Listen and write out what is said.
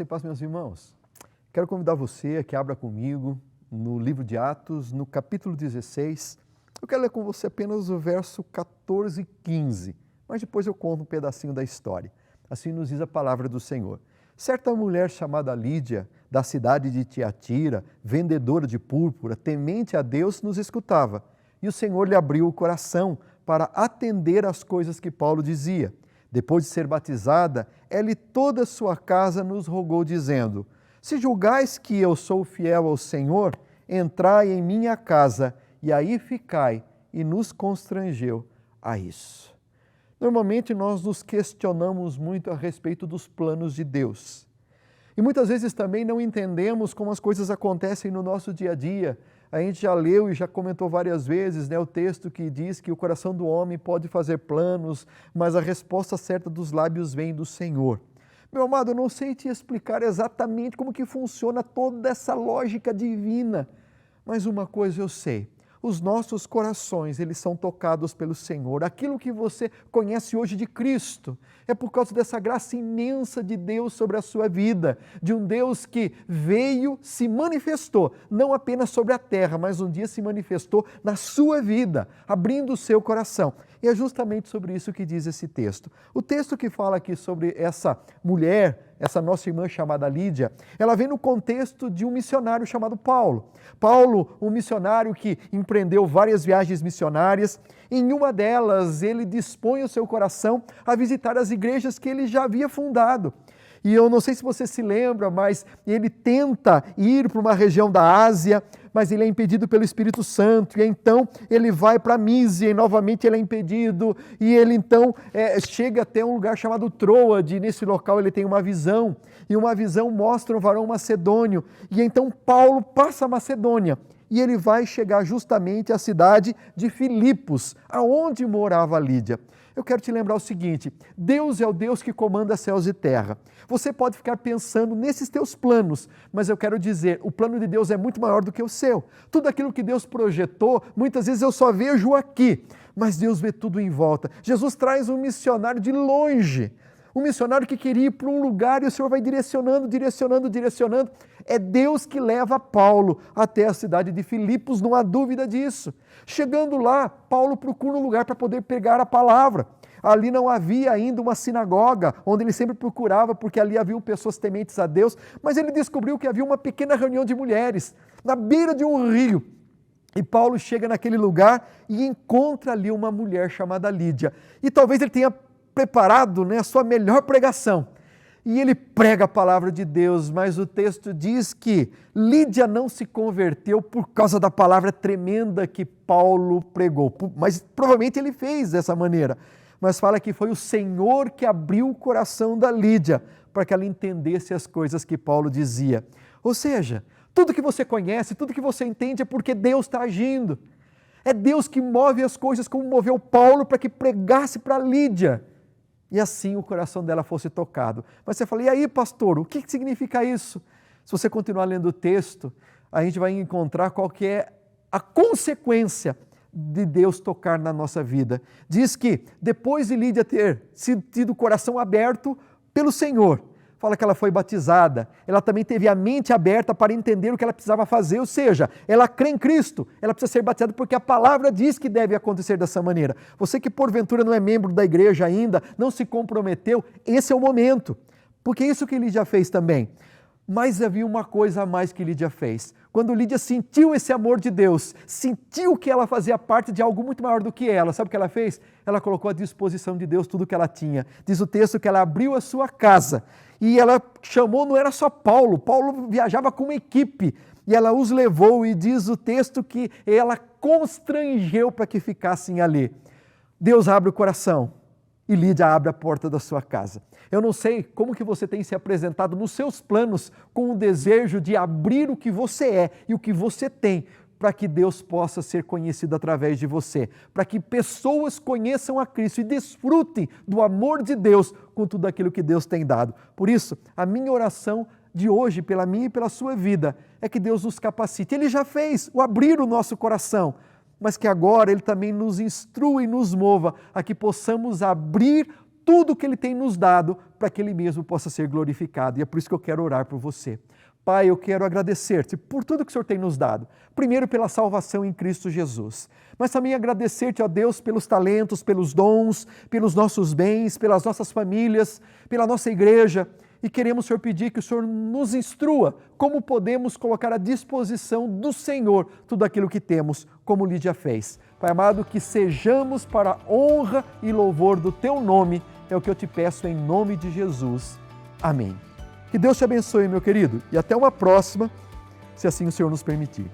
Graça e paz, meus irmãos. Quero convidar você a que abra comigo no livro de Atos, no capítulo 16. Eu quero ler com você apenas o verso 14 e 15, mas depois eu conto um pedacinho da história. Assim nos diz a palavra do Senhor. Certa mulher chamada Lídia, da cidade de Tiatira, vendedora de púrpura, temente a Deus, nos escutava. E o Senhor lhe abriu o coração para atender às coisas que Paulo dizia. Depois de ser batizada, ela e toda a sua casa nos rogou, dizendo: se julgais que eu sou fiel ao Senhor, entrai em minha casa e aí ficai, e nos constrangeu a isso. Normalmente nós nos questionamos muito a respeito dos planos de Deus. E muitas vezes também não entendemos como as coisas acontecem no nosso dia a dia. A gente já leu e já comentou várias vezes, o texto que diz que o coração do homem pode fazer planos, mas a resposta certa dos lábios vem do Senhor. Meu amado, eu não sei te explicar exatamente como que funciona toda essa lógica divina, mas uma coisa eu sei. Os nossos corações, eles são tocados pelo Senhor. Aquilo que você conhece hoje de Cristo é por causa dessa graça imensa de Deus sobre a sua vida, de um Deus que veio, se manifestou, não apenas sobre a terra, mas um dia se manifestou na sua vida, abrindo o seu coração. E é justamente sobre isso que diz esse texto. O texto que fala aqui sobre essa mulher, essa nossa irmã chamada Lídia, ela vem no contexto de um missionário chamado Paulo. Paulo, um missionário que empreendeu várias viagens missionárias. Em uma delas, ele dispõe o seu coração a visitar as igrejas que ele já havia fundado. E eu não sei se você se lembra, mas ele tenta ir para uma região da Ásia, mas ele é impedido pelo Espírito Santo, e então ele vai para Mísia e novamente ele é impedido, e ele então chega até um lugar chamado Troade, e nesse local ele tem uma visão, e uma visão mostra um varão macedônio, e então Paulo passa a Macedônia, e ele vai chegar justamente à cidade de Filipos, aonde morava Lídia. Eu quero te lembrar o seguinte: Deus é o Deus que comanda céus e terra. Você pode ficar pensando nesses teus planos, mas eu quero dizer, o plano de Deus é muito maior do que o seu. Tudo aquilo que Deus projetou, muitas vezes eu só vejo aqui, mas Deus vê tudo em volta. Jesus traz um missionário de longe, um missionário que queria ir para um lugar e o Senhor vai direcionando. É Deus que leva Paulo até a cidade de Filipos, não há dúvida disso. Chegando lá, Paulo procura um lugar para poder pregar a palavra. Ali não havia ainda uma sinagoga, onde ele sempre procurava, porque ali haviam pessoas tementes a Deus, mas ele descobriu que havia uma pequena reunião de mulheres, na beira de um rio. E Paulo chega naquele lugar e encontra ali uma mulher chamada Lídia. E talvez ele tenha preparado a sua melhor pregação. E ele prega a palavra de Deus, mas o texto diz que Lídia não se converteu por causa da palavra tremenda que Paulo pregou. Mas provavelmente ele fez dessa maneira. Mas fala que foi o Senhor que abriu o coração da Lídia para que ela entendesse as coisas que Paulo dizia. Ou seja, tudo que você conhece, tudo que você entende é porque Deus está agindo. É Deus que move as coisas como moveu Paulo para que pregasse para Lídia. E assim o coração dela fosse tocado. Mas você fala, e aí pastor, o que significa isso? Se você continuar lendo o texto, a gente vai encontrar qual que é a consequência de Deus tocar na nossa vida. Diz que depois de Lídia ter tido o coração aberto pelo Senhor, fala que ela foi batizada, ela também teve a mente aberta para entender o que ela precisava fazer, ou seja, ela crê em Cristo, ela precisa ser batizada porque a palavra diz que deve acontecer dessa maneira. Você que porventura não é membro da igreja ainda, não se comprometeu, esse é o momento, porque é isso que Lídia fez também. Mas havia uma coisa a mais que Lídia fez. Quando Lídia sentiu esse amor de Deus, sentiu que ela fazia parte de algo muito maior do que ela, sabe o que ela fez? Ela colocou à disposição de Deus tudo o que ela tinha. Diz o texto que ela abriu a sua casa e ela chamou, não era só Paulo viajava com uma equipe e ela os levou e diz o texto que ela constrangeu para que ficassem ali. Deus abre o coração e Lídia abre a porta da sua casa. Eu não sei como que você tem se apresentado nos seus planos com o desejo de abrir o que você é e o que você tem para que Deus possa ser conhecido através de você, para que pessoas conheçam a Cristo e desfrutem do amor de Deus com tudo aquilo que Deus tem dado. Por isso, a minha oração de hoje, pela minha e pela sua vida, é que Deus nos capacite. Ele já fez o abrir o nosso coração, mas que agora Ele também nos instrua e nos mova a que possamos abrir tudo que Ele tem nos dado para que Ele mesmo possa ser glorificado. E é por isso que eu quero orar por você. Pai, eu quero agradecer-te por tudo que o Senhor tem nos dado. Primeiro pela salvação em Cristo Jesus, mas também agradecer-te, ó Deus, pelos talentos, pelos dons, pelos nossos bens, pelas nossas famílias, pela nossa igreja. E queremos, Senhor, pedir que o Senhor nos instrua como podemos colocar à disposição do Senhor tudo aquilo que temos, como Lídia fez. Pai amado, que sejamos para a honra e louvor do Teu nome, é o que eu te peço em nome de Jesus. Amém. Que Deus te abençoe, meu querido, e até uma próxima, se assim o Senhor nos permitir.